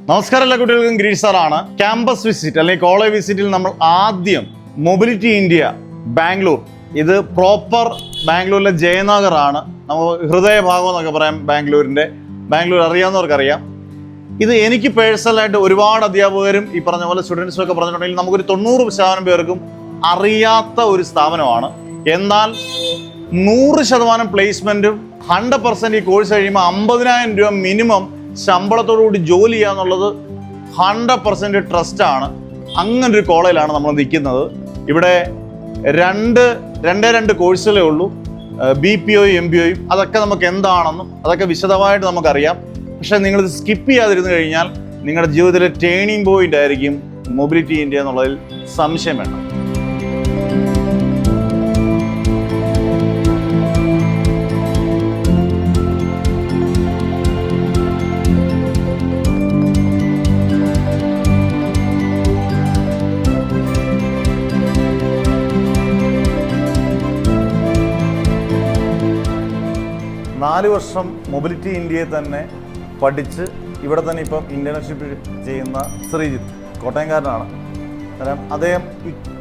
നമസ്കാരം എല്ലാ കുട്ടികൾക്കും ഗ്രീൻ സാറാണ്. ക്യാമ്പസ് വിസിറ്റ് അല്ലെങ്കിൽ കോളേജ് വിസിറ്റിൽ നമ്മൾ ആദ്യം മൊബിലിറ്റി ഇന്ത്യ ബാംഗ്ലൂർ, ഇത് പ്രോപ്പർ ബാംഗ്ലൂരിലെ ജയനഗർ ആണ്. നമ്മൾ ഹൃദയഭാഗം എന്നൊക്കെ പറയാം ബാംഗ്ലൂർ അറിയാവുന്നവർക്കറിയാം. ഇത് എനിക്ക് പേഴ്സണലായിട്ട് ഒരുപാട് അധ്യാപകരും ഈ പറഞ്ഞ പോലെ സ്റ്റുഡൻസും ഒക്കെ പറഞ്ഞിട്ടുണ്ടെങ്കിൽ നമുക്കൊരു 90% പേർക്കും അറിയാത്ത ഒരു സ്ഥാപനമാണ്. എന്നാൽ 100% പ്ലേസ്മെൻറ്റും 100% ഈ കോഴ്സ് കഴിയുമ്പോൾ 50,000 രൂപ മിനിമം ശമ്പളത്തോടുകൂടി ജോലി ചെയ്യുക എന്നുള്ളത് 100% ട്രസ്റ്റാണ്. അങ്ങനൊരു കോളേജിലാണ് നമ്മൾ നിൽക്കുന്നത്. ഇവിടെ രണ്ട് കോഴ്സുകളേ ഉള്ളൂ, BPO MBOയും. അതൊക്കെ നമുക്ക് എന്താണെന്നും അതൊക്കെ വിശദമായിട്ട് നമുക്കറിയാം. പക്ഷേ നിങ്ങളിത് സ്കിപ്പ് ചെയ്യാതിരുന്നു കഴിഞ്ഞാൽ നിങ്ങളുടെ ജീവിതത്തിലെ ടേണിംഗ് പോയിന്റ് ആയിരിക്കും മൊബിലിറ്റി ഇന്ത്യ എന്നുള്ളതിൽ സംശയം വേണ്ട. നാല് വർഷം മൊബിലിറ്റി ഇന്ത്യയെ തന്നെ പഠിച്ച് ഇവിടെ തന്നെ ഇപ്പം ഇന്റേൺഷിപ്പ് ചെയ്യുന്ന ശ്രീജിത്ത് കോട്ടയംകാരനാണ്. കാരണം അദ്ദേഹം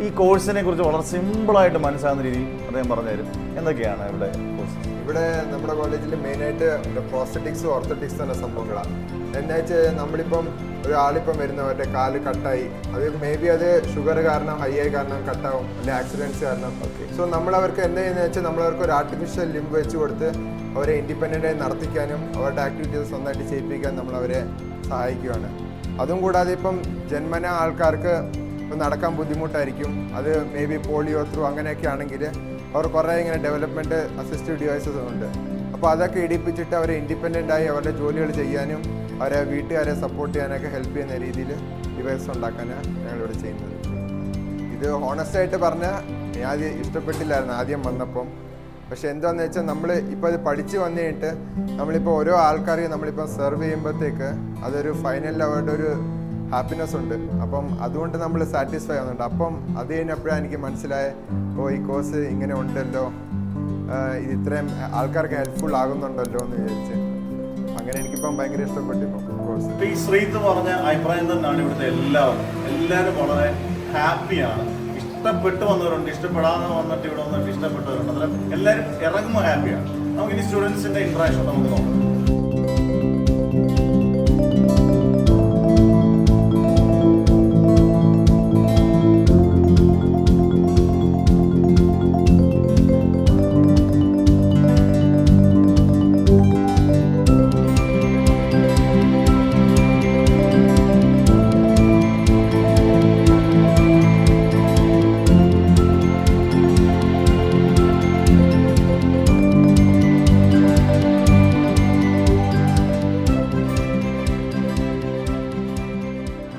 ഈ കോഴ്സിനെ കുറിച്ച് വളരെ സിമ്പിളായിട്ട് മനസ്സിലാകുന്ന രീതിയിൽ അദ്ദേഹം പറഞ്ഞുതരും. എന്തൊക്കെയാണ് ഇവിടെ കോഴ്സ്? ഇവിടെ നമ്മുടെ കോളേജിൽ മെയിനായിട്ട് പ്രോസ്റ്ററ്റിക്സ് ഓർത്തറ്റിക്സ് എന്ന സംഭവങ്ങളാണ്. എന്താ വെച്ചാൽ നമ്മളിപ്പം ഒരാളിപ്പം വരുന്നവരുടെ കാല് കട്ടായി, അത് മേ ബി അത് ഷുഗർ കാരണം ഹൈ ആയി കാരണം കട്ടാവും, അല്ലെങ്കിൽ ആക്സിഡൻറ്റ്സ് കാരണം. സോ നമ്മളവർക്ക് എന്താ ചെയ്യുന്നത് വെച്ചാൽ നമ്മളവർക്ക് ഒരു ആർട്ടിഫിഷ്യൽ ലിംബ് വെച്ച് കൊടുത്ത് അവരെ ഇൻഡിപെൻഡൻ്റായി നടത്തിക്കാനും അവരുടെ ആക്ടിവിറ്റീസ് സ്വന്തമായിട്ട് ചെയ്യിപ്പിക്കാൻ നമ്മളവരെ സഹായിക്കുകയാണ്. അതും കൂടാതെ ഇപ്പം ജന്മന ആൾക്കാർക്ക് നടക്കാൻ ബുദ്ധിമുട്ടായിരിക്കും, അത് മേ ബി പോളിയോ ത്രൂ അങ്ങനെയൊക്കെ ആണെങ്കിൽ അവർ കുറേ ഇങ്ങനെ ഡെവലപ്മെൻറ്റ് അസിസ്റ്റീവ് ഡിവൈസസ് ഉണ്ട്. അപ്പോൾ അതൊക്കെ ഇടിപ്പിച്ചിട്ട് അവരെ ഇൻഡിപെൻഡൻ്റായി അവരുടെ ജോലികൾ ചെയ്യാനും അവരെ വീട്ടുകാരെ സപ്പോർട്ട് ചെയ്യാനൊക്കെ ഹെൽപ്പ് ചെയ്യുന്ന രീതിയിൽ ഡിവൈസ് ഉണ്ടാക്കാനാണ് ഞങ്ങളിവിടെ ചെയ്യുന്നത്. ഇത് ഹോണസ്റ്റായിട്ട് പറഞ്ഞാൽ ഞാൻ ഇഷ്ടപ്പെട്ടില്ലായിരുന്നു ആദ്യം വന്നപ്പം. പക്ഷെ എന്താണെന്ന് വെച്ചാൽ നമ്മൾ ഇപ്പോൾ അത് പഠിച്ച് വന്നു കഴിഞ്ഞിട്ട് നമ്മളിപ്പോൾ ഓരോ ആൾക്കാരെയും നമ്മളിപ്പോൾ സെർവ് ചെയ്യുമ്പോഴത്തേക്ക് അതൊരു ഫൈനൽ അവരുടെ ഒരു ഹാപ്പിനെസ് ഉണ്ട്. അപ്പം അതുകൊണ്ട് നമ്മൾ സാറ്റിസ്ഫൈ ആവുന്നുണ്ട്. അപ്പം അത് കഴിഞ്ഞപ്പോഴാണ് എനിക്ക് മനസ്സിലായത്, ഓ ഈ കോഴ്സ് ഇങ്ങനെ ഉണ്ടല്ലോ, ഇത് ഇത്രയും ആൾക്കാർക്ക് ഹെൽപ്ഫുൾ ആകുന്നുണ്ടല്ലോ എന്ന് വിചാരിച്ച്. അങ്ങനെ എനിക്കിപ്പം ഭയങ്കര ഇഷ്ടപ്പെട്ടു ഇപ്പം കോഴ്സ്. ഈ ശ്രീജിത്ത് പറഞ്ഞ അഭിപ്രായം തന്നെയാണ് ഇവിടുത്തെ എല്ലാവരും വളരെ ഹാപ്പിയാണ്. ഇഷ്ടപ്പെട്ട് വന്നവരുണ്ട്, ഇഷ്ടപ്പെടാതെ വന്നിട്ട് ഇവിടെ വന്നിട്ട് ഇഷ്ടപ്പെട്ടവരുണ്ട്. അന്നേരം എല്ലാവരും ഇറങ്ങുമ്പോൾ ഹാപ്പിയാണ്. നമുക്കിനി സ്റ്റുഡൻസിന്റെ ഇന്ററാക്ഷൻ നമുക്ക് നോക്കാം.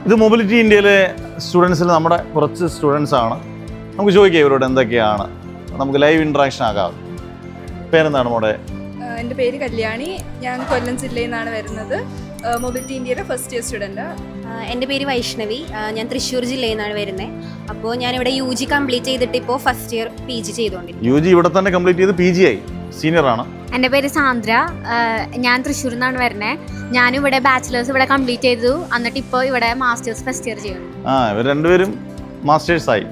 ഇത് മൊബിലിറ്റി ഇന്ത്യയിലെ സ്റ്റുഡൻസിൽ നമ്മുടെ കുറച്ച് സ്റ്റുഡൻസ് ആണ്. നമുക്ക് ചോദിക്കാം ഇവരോട് എന്തൊക്കെയാണ്, നമുക്ക് ലൈവ് ഇൻട്രാക്ഷൻ ആകാം. പേരെന്താണ് മോടെ? എൻ്റെ പേര് കല്യാണി, ഞാൻ കൊല്ലം ജില്ലയിൽ നിന്നാണ് വരുന്നത്. മൊബിലിറ്റി ഇന്ത്യയുടെ ഫസ്റ്റ് ഇയർ സ്റ്റുഡൻറ്റ്. എൻ്റെ പേര് വൈഷ്ണവി, ഞാൻ തൃശ്ശൂർ ജില്ലയിൽ നിന്നാണ് വരുന്നത്. അപ്പോൾ ഞാനിവിടെ UG കംപ്ലീറ്റ് ചെയ്തിട്ട് ഇപ്പോൾ ഫസ്റ്റ് ഇയർ PG ചെയ്തുകൊണ്ടിരിക്കും. UG ഇവിടെ തന്നെ കംപ്ലീറ്റ് ചെയ്ത് PG ആയി, സീനിയറാണ്. എൻ്റെ പേര് സാന്ദ്ര, ഞാൻ തൃശ്ശൂരിൽ നിന്നാണ് വരുന്നത്. ഞാനും ഇവിടെ ബാച്ചിലേഴ്സ് ഇവിടെ കംപ്ലീറ്റ് ചെയ്തു, എന്നിട്ട് ഇപ്പോൾ ഇവിടെ മാസ്റ്റേഴ്സ് ഫസ്റ്റ് ഇയർ ചെയ്യുന്നു. ഇവർ രണ്ടുപേരും മാസ്റ്റേഴ്സ് ആയി.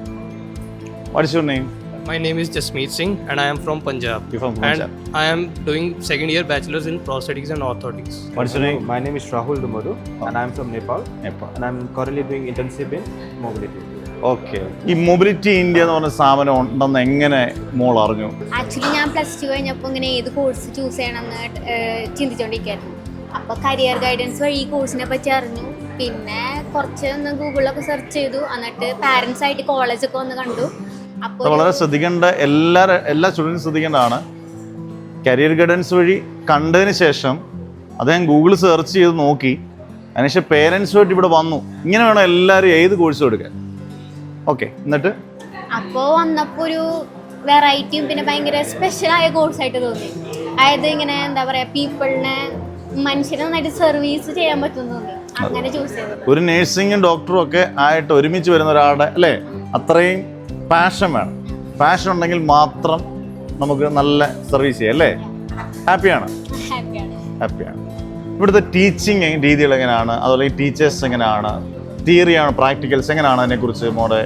What's your name? My name is Jasmeet Singh and I am from Punjab. You're from Punjab. And I am doing second year bachelor's in prosthetics and orthotics. What's your name? My name is Rahul Dumadu and I am from Nepal. And I am currently doing internship in mobility. Okay. ഈ mobility India എന്ന് പറഞ്ഞ സ്ഥാപനം ഉണ്ടെന്ന് എങ്ങനെ മോൾ അറിഞ്ഞു? Actually ഞാൻ +2 കഴിഞ്ഞപ്പോൾ ഇങ്ങനെ ഏത് കോഴ്സ് ചൂസ് ചെയ്യണമെന്ന് ചിന്തിച്ചുകൊണ്ടിരിക്കുകയായിരുന്നു. അപ്പോൾ കരിയർ ഗൈഡൻസ് വഴി ഈ കോഴ്സിനെ പറ്റി അറിഞ്ഞു. പിന്നെ കുറച്ച് ഒന്ന് ഗൂഗിളിലൊക്കെ സെർച്ച് ചെയ്തു, എന്നിട്ട് പാരൻസ് ആയിട്ട് കോളേജൊക്കെ ഒന്ന് കണ്ടു. അപ്പോൾ വളരെ ശ്രദ്ധിക്കേണ്ട, എല്ലാ സ്റ്റുഡൻസും ശ്രദ്ധിക്കേണ്ടതാണ്. കരിയർ ഗൈഡൻസ് വഴി കണ്ടതിന് ശേഷം അദ്ദേഹം ഗൂഗിൾ സെർച്ച് ചെയ്ത് നോക്കി, അതിനുശേഷം പേരൻസുമായിട്ട് ഇവിടെ വന്നു. ഇങ്ങനെ വേണം എല്ലാവരും ഏത് കോഴ്സും എടുക്കാൻ. ഓക്കെ, എന്നിട്ട് അപ്പോൾ വന്നപ്പോൾ ഒരു വെറൈറ്റിയും പിന്നെ ഭയങ്കര സ്പെഷ്യലായ കോഴ്സായിട്ട് തോന്നി. അതായത് ഇങ്ങനെ എന്താ പറയുക, പീപ്പിളിനെ മനുഷ്യനെ നന്നായിട്ട് സർവീസ് ചെയ്യാൻ പറ്റുമെന്ന് തോന്നി. അങ്ങനെ ചൂസ് ചെയ്തത്. ഒരു നേഴ്സിംഗും ഡോക്ടറും ഒക്കെ ആയിട്ട് ഒരുമിച്ച് വരുന്ന ഒരാളുടെ അല്ലേ, അത്രയും പാഷൻ വേണം. പാഷൻ ഉണ്ടെങ്കിൽ മാത്രം നമുക്ക് നല്ല സർവീസ് ചെയ്യാം അല്ലേ? ഹാപ്പിയാണ്. ഇവിടുത്തെ ടീച്ചിങ് രീതികൾ എങ്ങനെയാണ്, അതുപോലെ ഈ ടീച്ചേഴ്സ് എങ്ങനെയാണ്, തിയറിയാണ് പ്രാക്ടിക്കൽസ് എങ്ങനെയാണ് അതിനെക്കുറിച്ച് മോടെ?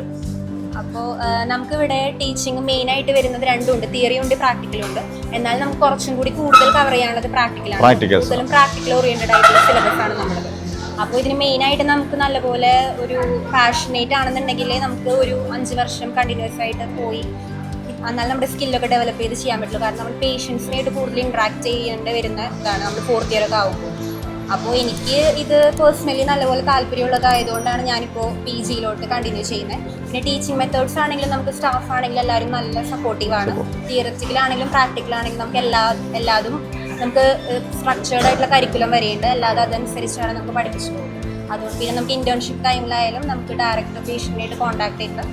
അപ്പോൾ നമുക്കിവിടെ ടീച്ചിങ് മെയിനായിട്ട് വരുന്നത് രണ്ടുമുണ്ട്, തിയറി ഉണ്ട് പ്രാക്ടിക്കലും ഉണ്ട്. എന്നാൽ നമുക്ക് കുറച്ചും കൂടി കൂടുതൽ കവർ ചെയ്യാനുള്ളത് പ്രാക്ടിക്കലാണ്. Practicals. കൂടുതലും പ്രാക്ടിക്കൽ ഓറിയന്റഡ് ആയിട്ടുള്ള സിലബസ് ആണ് നമ്മുടേത്. അപ്പോൾ ഇതിന് മെയിനായിട്ട് നമുക്ക് നല്ലപോലെ ഒരു പാഷനേറ്റ് ആണെന്നുണ്ടെങ്കിൽ നമുക്ക് ഒരു 5 വർഷം കണ്ടിന്യൂസ് ആയിട്ട് പോയി എന്നാൽ നമ്മുടെ സ്കില്ലൊക്കെ ഡെവലപ്പ് ചെയ്ത് ചെയ്യാൻ പറ്റുള്ളൂ. കാരണം നമ്മൾ പേഷ്യൻസിനായിട്ട് കൂടുതൽ ഇൻട്രാക്ട് ചെയ്യേണ്ടി വരുന്ന ഇതാണ് നമ്മൾ 4th ഇയർ ഒക്കെ ആകുമ്പോൾ. അപ്പോൾ എനിക്ക് ഇത് പേഴ്സണലി നല്ലപോലെ താല്പര്യമുള്ളതായതുകൊണ്ടാണ് ഞാനിപ്പോൾ PG കണ്ടിന്യൂ ചെയ്യുന്നത്. പിന്നെ ടീച്ചിങ് മെത്തേഡ്സ് ആണെങ്കിലും നമുക്ക് സ്റ്റാഫ് ആണെങ്കിലും എല്ലാവരും നല്ല സപ്പോർട്ടീവാണ്. തിയററ്റിക്കലാണെങ്കിലും പ്രാക്ടിക്കലാണെങ്കിലും നമുക്ക് എല്ലാതും നമുക്ക് സ്ട്രക്ചേർഡ് ആയിട്ടുള്ള കരിക്കുലം വരെയുണ്ട്. അല്ലാതെ അതനുസരിച്ചാണ് നമുക്ക് പഠിപ്പിച്ചു പോകുന്നത്. അതുകൊണ്ട് പിന്നെ നമുക്ക് ഇന്റേൺഷിപ്പ് ടൈമിലായാലും നമുക്ക് ഡയറക്റ്റ് പേഷ്യൻ്റായിട്ട് കോൺടാക്ട് ചെയ്ത്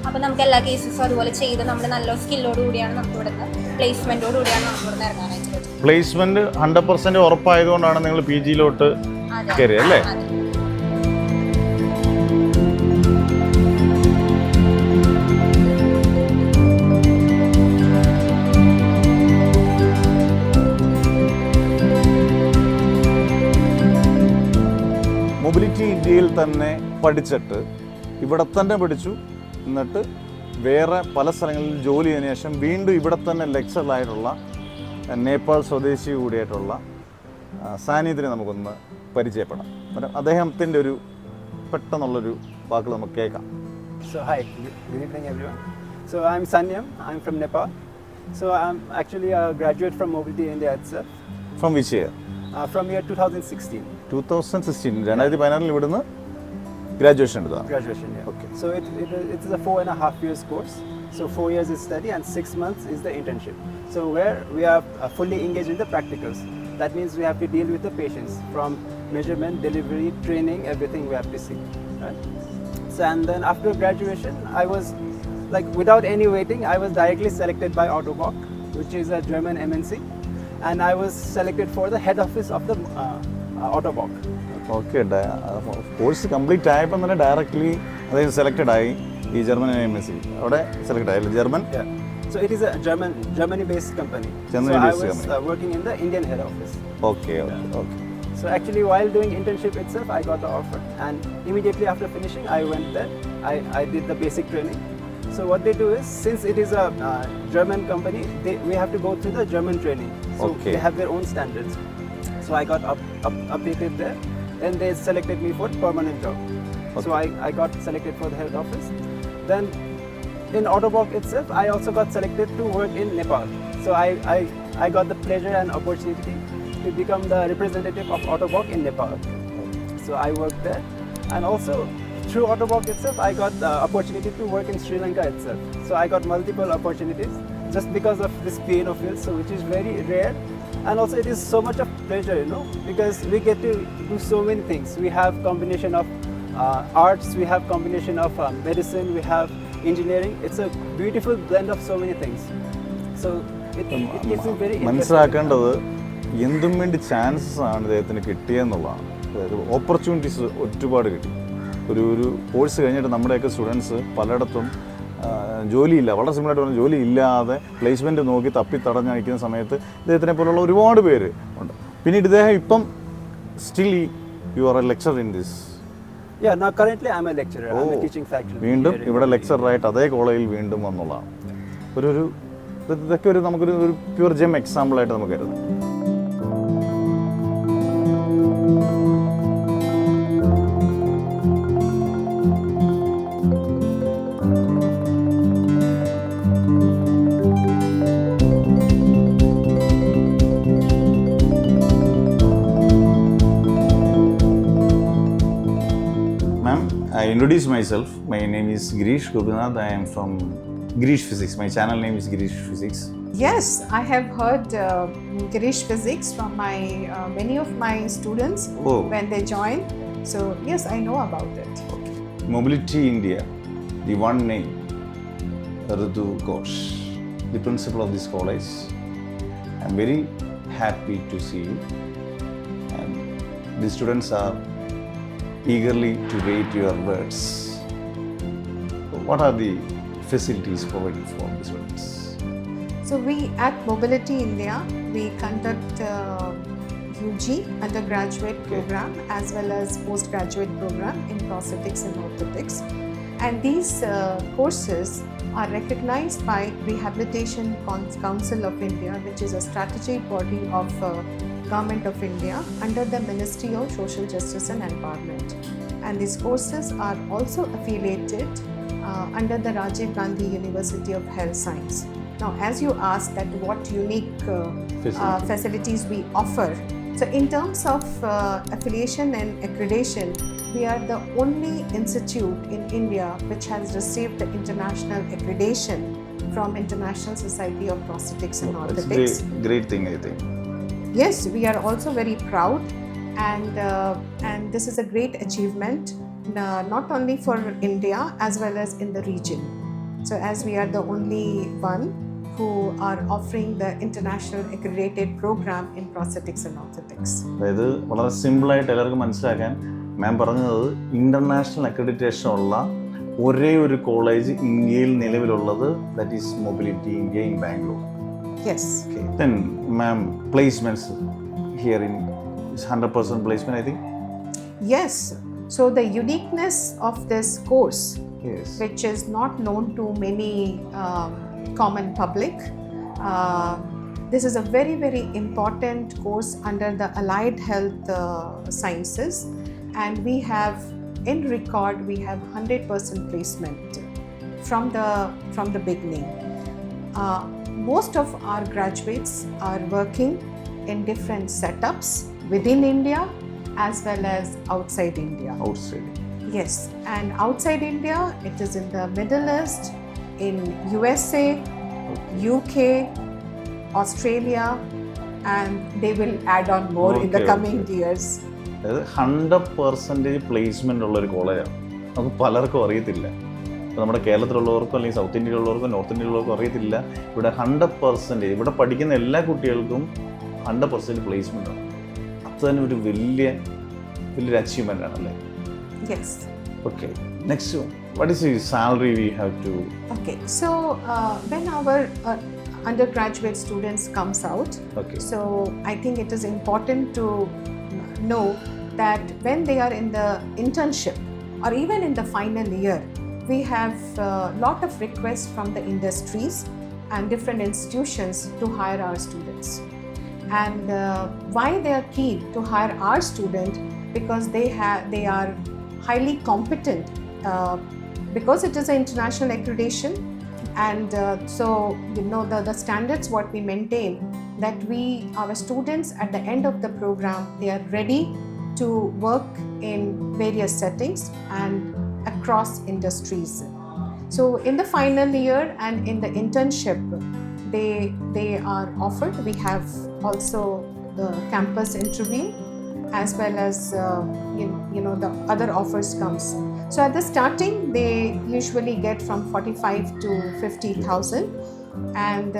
അപ്പോൾ നമുക്ക് എല്ലാ കേസസും അതുപോലെ ചെയ്ത് നമ്മൾ നല്ല സ്കില്ലോട് കൂടിയാണ് നമുക്ക് ഇവിടുന്ന് പ്ലേസ്മെൻറ്റോട് കൂടിയാണ് നമുക്ക് ഇവിടുന്ന് ഇറങ്ങാനായിട്ട് പറ്റും. പ്ലേസ്മെന്റ് 100% ഉറപ്പായതുകൊണ്ടാണ് നിങ്ങൾ PG കയറിയത് അല്ലേ? മൊബിലിറ്റി ഇന്ത്യയിൽ തന്നെ പഠിച്ചിട്ട് ഇവിടെ തന്നെ പഠിച്ചു, എന്നിട്ട് വേറെ പല സ്ഥലങ്ങളിൽ ജോലി ചെയ്തതിനു ശേഷം വീണ്ടും ഇവിടെ തന്നെ ലെക്ചറിലായിട്ടുള്ള നേപ്പാൾ സ്വദേശി കൂടിയായിട്ടുള്ള സാന്നിധ്യത്തിനെ നമുക്കൊന്ന് പരിചയപ്പെടാം. അദ്ദേഹത്തിൻ്റെ ഒരു പെട്ടെന്നുള്ളൊരു വാക്കുകൾ നമുക്ക് കേൾക്കാം. So hi, good evening everyone. So I'm Sanyam, I'm from Nepal. So I'm actually a graduate from Mobility India itself. From which year? From year 2016. 2016 2016 ഇവിടുന്ന് ഗ്രാജുവേഷൻ എടുത്തതാണ്. Graduation, yeah. Okay. So it is a 4.5 years course. So 4 years is study and 6 months is the internship. So where we are fully engaged in the practicals. That means we have to deal with the patients from measurement, delivery, training, everything we have to see. Right? So and then after graduation, I was like without any waiting, I was directly selected by Autobock, which is a German MNC, and I was selected for the head office of the Autobock. Okay, course complete ആയപ്പോൾ തന്നെ directly അതായത് selected ആയി ഈ German MSc അവിടെ select ആയില്ല? German? Yeah. So it is a Germany-based company. Germany-based so I was company. working in the Indian head office. Okay okay okay. So actually, while doing internship itself, I got the offer, and immediately after finishing, I went there. I did the basic training. So what they do is, since it is a German company, we have to go through the German training. So Okay. they have their own standards. So I got updated there. Then they selected me for permanent job. So I got selected for the head office. Then in Autobock itself, I also got selected to work in Nepal. So I got the pleasure and opportunity to become the representative of Autobock in Nepal. So I worked there, and also through Autobock itself, I got the opportunity to work in Sri Lanka itself. So I got multiple opportunities just because of this pain of field, so which is very rare. And also it is so much of pleasure, you know, because we get to do so many things. We have combination of arts, we have combination of medicine, we have engineering. It's a beautiful blend of so many things. So it keeps me very interested. മനസ്സിലാക്കേണ്ടത് എന്തും വേണ്ടി chances ആണ് ഇദ്ദേഹത്തിന് കിട്ടിയെന്നുള്ളതാണ്. അതായത് opportunities ഒരുപാട് കിട്ടി. ഒരു course കഴിഞ്ഞിട്ട് നമ്മുടെയൊക്കെ സ്റ്റുഡൻസ് പലയിടത്തും ജോലിയില്ല, വളരെ സിമ്പിളായിട്ട് പറഞ്ഞാൽ ജോലി ഇല്ലാതെ പ്ലേസ്മെൻറ്റ് നോക്കി തപ്പിത്തടഞ്ഞയക്കുന്ന സമയത്ത് ഇദ്ദേഹത്തിനെ പോലുള്ള ഒരുപാട് പേര് ഉണ്ട്. പിന്നീട് ഇദ്ദേഹം ഇപ്പം still you are A lecture in this? Yeah, now currently I'm a lecturer. I'm a teaching faculty. വീണ്ടും here in ഇവിടെ Mobility. ലെക്ചറായിട്ട് അതേ കോളേജിൽ വീണ്ടും വന്നുള്ളതാണ്. ഇതൊക്കെ നമുക്കൊരു പ്യുവർ ജെം എക്സാമ്പിളായിട്ട് നമുക്ക് കരുതാം. I introduce myself. My name is Girish Gopinath. I am from Girish Physics. My channel name is Girish Physics. Yes, I have heard Girish Physics from many of my students when they join. So yes, I know about it. Okay. Mobility India, the one name, Ritu Ghosh, the principal of this college. I'm very happy to see you. And the students are eagerly to wait your words. What are the facilities provided for the students? So we at Mobility India, we conduct UG undergraduate program as well as postgraduate program in prosthetics and orthotics. And these courses are recognized by Rehabilitation Council of India, which is a strategic body of Government of India under the Ministry of Social Justice and Empowerment. And these courses are also affiliated under the Rajiv Gandhi University of Health Science. Now, as you asked that what unique facilities we offer, so in terms of affiliation and accreditation, we are the only institute in India which has received the international accreditation from International Society of Prosthetics and That's Orthotics. a great thing, I think. Yes, we are also very proud, and this is a great achievement, not only for India as well as in the region. So, as we are the only one who are offering the international accredited program in prosthetics and orthotics. അതായത് വളരെ സിമ്പിളായിട്ട് എല്ലാവർക്കും മനസ്സിലാക്കാൻ മാം പറഞ്ഞത് international accreditation ഉള്ള ഒരേ ഒരു college ഇന്ത്യയിൽ നിലവിലുള്ളത് that is mobility India in Bangalore. Yes. Okay. Then ma'am, placements here in is 100% placement, I think. Yes. So the uniqueness of this course, Yes. which is not known to many common public, this is a very, very important course under the allied health sciences, and we have in record we have 100% placement from the beginning. Most of our graduates are working in different setups within India as well as outside India. Outside. Yes, and outside India, it is in the Middle East, in USA, UK, Australia, and they will add on more in the Okay, coming years. അതായത് 100% placement ഉള്ളൊരു കോളേജാണ്. അത് പലർക്കും അറിയത്തില്ല. ഇപ്പോൾ നമ്മുടെ കേരളത്തിലുള്ളവർക്കും അല്ലെങ്കിൽ south ഇന്ത്യയിലുള്ളവർക്കും north ഇന്ത്യയിലുള്ളവർക്കും അറിയത്തില്ല. ഇവിടെ 100% ഇവിടെ പഠിക്കുന്ന എല്ലാ കുട്ടികൾക്കും 100% പ്ലേസ്മെൻ്റ് ആണ്. അത് തന്നെ ഒരു വലിയൊരു അച്ചീവ്മെൻ്റ് ആണല്ലേ? Yes. Okay. Next, what is the salary we have to? Okay. So when our undergraduate students comes out, Okay. so I think it is important to know that when they are in the internship or even in the final year, we have a lot of requests from the industries and different institutions to hire our students. And why they are keen to hire our student? Because they are highly competent, because it is an international accreditation, and so the standards what we maintain, that our students at the end of the program, they are ready to work in various settings and across industries. So in the final year and in the internship, they are offered. We have also the campus interview as well as the other offers comes. So at the starting, they usually get from 45 to 50,000, and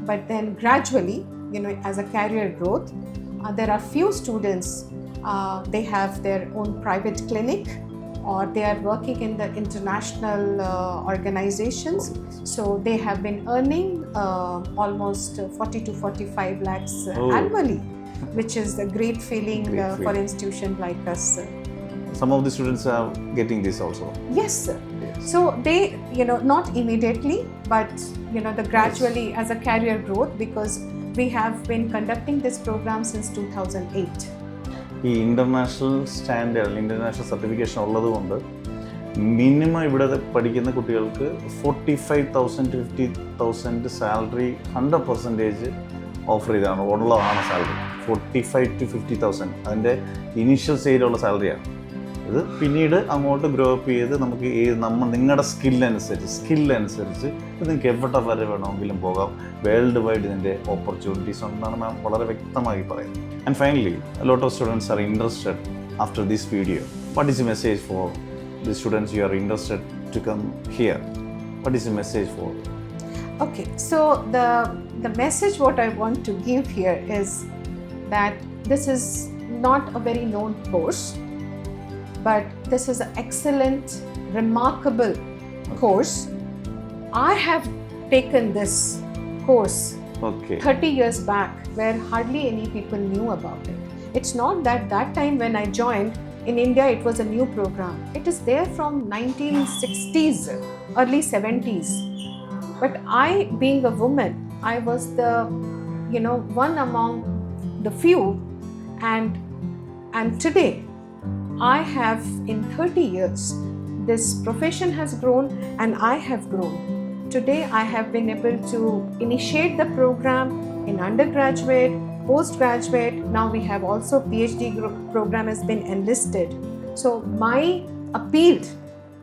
but then gradually, as a career growth, there are few students. They have their own private clinic, or they are working in the international organizations. So they have been earning almost 40 to 45 lakhs annually, which is a great feeling for an institution like us. Some of the students are getting this also. Yes, sir. So they, not immediately, but the gradually as a career growth, because we have been conducting this program since 2008. ഈ international standard international certification ഉള്ളതുകൊണ്ട് minimum ഇവിടെ പഠിക്കുന്ന കുട്ടികൾക്ക് 45,000 to 50,000 salary 100% offer ചെയ്താണ് ഉള്ളതാണ് salary. 45 to 50,000 അതിൻ്റെ initial സ്റ്റേജിലുള്ള സാലറിയാണ്. ഇത് പിന്നീട് അങ്ങോട്ട് ഗ്രോ അപ്പ് ചെയ്ത് നമുക്ക് നിങ്ങളുടെ സ്കില്ലനുസരിച്ച് നിങ്ങൾക്ക് എവിടെ വരെ വേണമെങ്കിലും പോകാം. വേൾഡ് വൈഡ് ഇതിൻ്റെ ഓപ്പർച്യൂണിറ്റീസ് ഉണ്ടെന്നാണ് മാം വളരെ വ്യക്തമായി പറയുന്നത്. And finally lot of students are interested after this video. What is the message for the students you are interested to come here? What is the message for? Okay, so the message what I want to give here is that this is not a very known course, but this is an excellent, remarkable course. I have taken this course 30 years back, where hardly any people knew about it. It's not that that time when I joined, in India it was a new program. It is there from 1960s, early 70s. But I, being a woman, I was the, one among the few, and today I have, in 30 years, this profession has grown and I have grown. Today I have been able to initiate the program in undergraduate, postgraduate. Now we have also PhD program has been enlisted. So my appeal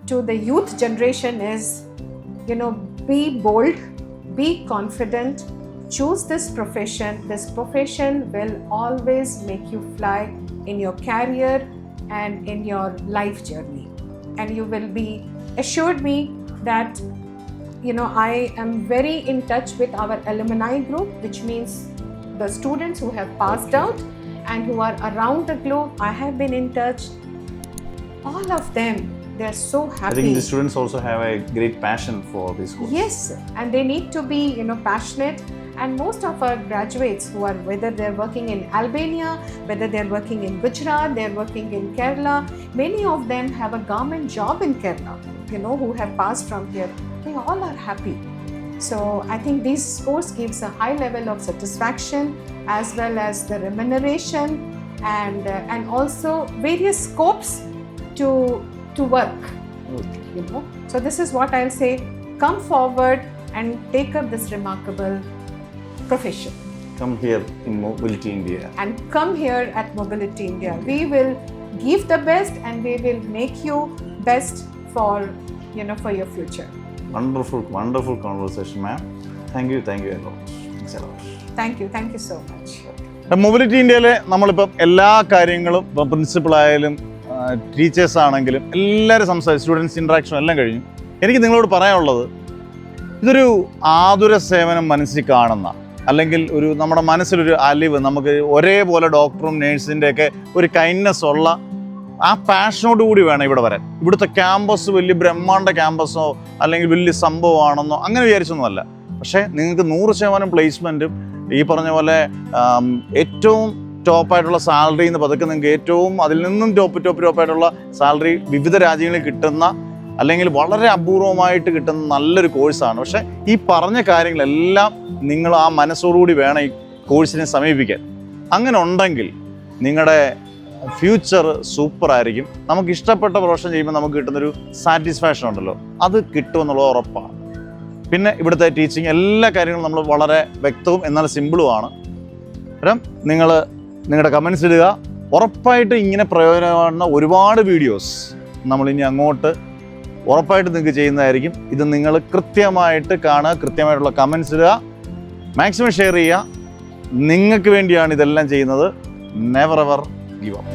to the youth generation is, be bold, be confident, choose this profession. This profession will always make you fly in your career and in your life journey. And you will be assured me that, I am very in touch with our alumni group, which means the students who have passed out and who are around the globe. I have been in touch. All of them, they are so happy. I think the students also have a great passion for this course. Yes, and they need to be, passionate. And most of our graduates who are, whether they're working in Albania, whether they're working in Gujarat, they're working in Kerala, many of them have a government job in Kerala, who have passed from here. They all are happy. So I think this course gives a high level of satisfaction as well as the remuneration and also various scopes to work. So this is what I'll say. Come forward and take up this remarkable profession. Come here in Mobility India. And come here at Mobility India. We will give the best and we will make you best for your future. Wonderful conversation, ma'am. Thank you a lot. Thanks a lot. Thank you so much. Mobility ഇന്ത്യയിലെ നമ്മളിപ്പം എല്ലാ കാര്യങ്ങളും ഇപ്പം പ്രിൻസിപ്പളായാലും teachers ആണെങ്കിലും എല്ലാവരും സംസാരിച്ച് students ഇൻട്രാക്ഷനും എല്ലാം കഴിഞ്ഞു. എനിക്ക് നിങ്ങളോട് പറയാനുള്ളത്, ഇതൊരു ആതുര സേവനം മനസ്സിൽ കാണുന്ന, അല്ലെങ്കിൽ നമ്മുടെ മനസ്സിലൊരു അലിവ്, നമുക്ക് ഒരേപോലെ ഡോക്ടറും നേഴ്സിൻ്റെയൊക്കെ ഒരു കൈൻഡ്നെസ് ഉള്ള ആ പാഷനോട് കൂടി വേണം ഇവിടെ വരാൻ. ഇവിടുത്തെ ക്യാമ്പസ് വലിയ ബ്രഹ്മാണ്ഡ ക്യാമ്പസോ അല്ലെങ്കിൽ വലിയ സംഭവമാണെന്നോ അങ്ങനെ വിചാരിച്ചൊന്നുമല്ല. പക്ഷേ നിങ്ങൾക്ക് 100% പ്ലേസ്മെൻറ്റും ഈ പറഞ്ഞ പോലെ ഏറ്റവും ടോപ്പായിട്ടുള്ള സാലറി എന്ന് പതുക്കെ നിങ്ങൾക്ക് ഏറ്റവും അതിൽ നിന്നും ടോപ്പായിട്ടുള്ള സാലറി വിവിധ രാജ്യങ്ങളിൽ കിട്ടുന്ന, അല്ലെങ്കിൽ വളരെ അപൂർവമായിട്ട് കിട്ടുന്ന നല്ലൊരു കോഴ്സാണ്. പക്ഷേ ഈ പറഞ്ഞ കാര്യങ്ങളെല്ലാം നിങ്ങൾ ആ മനസ്സോടുകൂടി വേണം ഈ കോഴ്സിനെ സമീപിക്കാൻ. അങ്ങനെ ഉണ്ടെങ്കിൽ നിങ്ങളുടെ ഫ്യൂച്ചർ സൂപ്പറായിരിക്കും. നമുക്ക് ഇഷ്ടപ്പെട്ട പ്രൊഫഷൻ ചെയ്യുമ്പോൾ നമുക്ക് കിട്ടുന്നൊരു സാറ്റിസ്ഫാക്ഷൻ ഉണ്ടല്ലോ, അത് കിട്ടുമെന്നുള്ളത് ഉറപ്പാണ്. പിന്നെ ഇവിടുത്തെ ടീച്ചിങ് എല്ലാ കാര്യങ്ങളും നമ്മൾ വളരെ വ്യക്തവും എന്നാൽ സിമ്പിളുമാണ്. നിങ്ങൾ നിങ്ങളുടെ കമൻസ് ഇടുക. ഉറപ്പായിട്ട് ഇങ്ങനെ പ്രയോജനമാകുന്ന ഒരുപാട് വീഡിയോസ് നമ്മളിനി അങ്ങോട്ട് ഉറപ്പായിട്ട് നിങ്ങൾക്ക് ചെയ്യുന്നതായിരിക്കും. ഇത് നിങ്ങൾ കൃത്യമായിട്ട് കാണുക, കൃത്യമായിട്ടുള്ള കമൻസ് ഇടുക, മാക്സിമം ഷെയർ ചെയ്യുക. നിങ്ങൾക്ക് വേണ്ടിയാണ് ഇതെല്ലാം ചെയ്യുന്നത്. Never ever give up.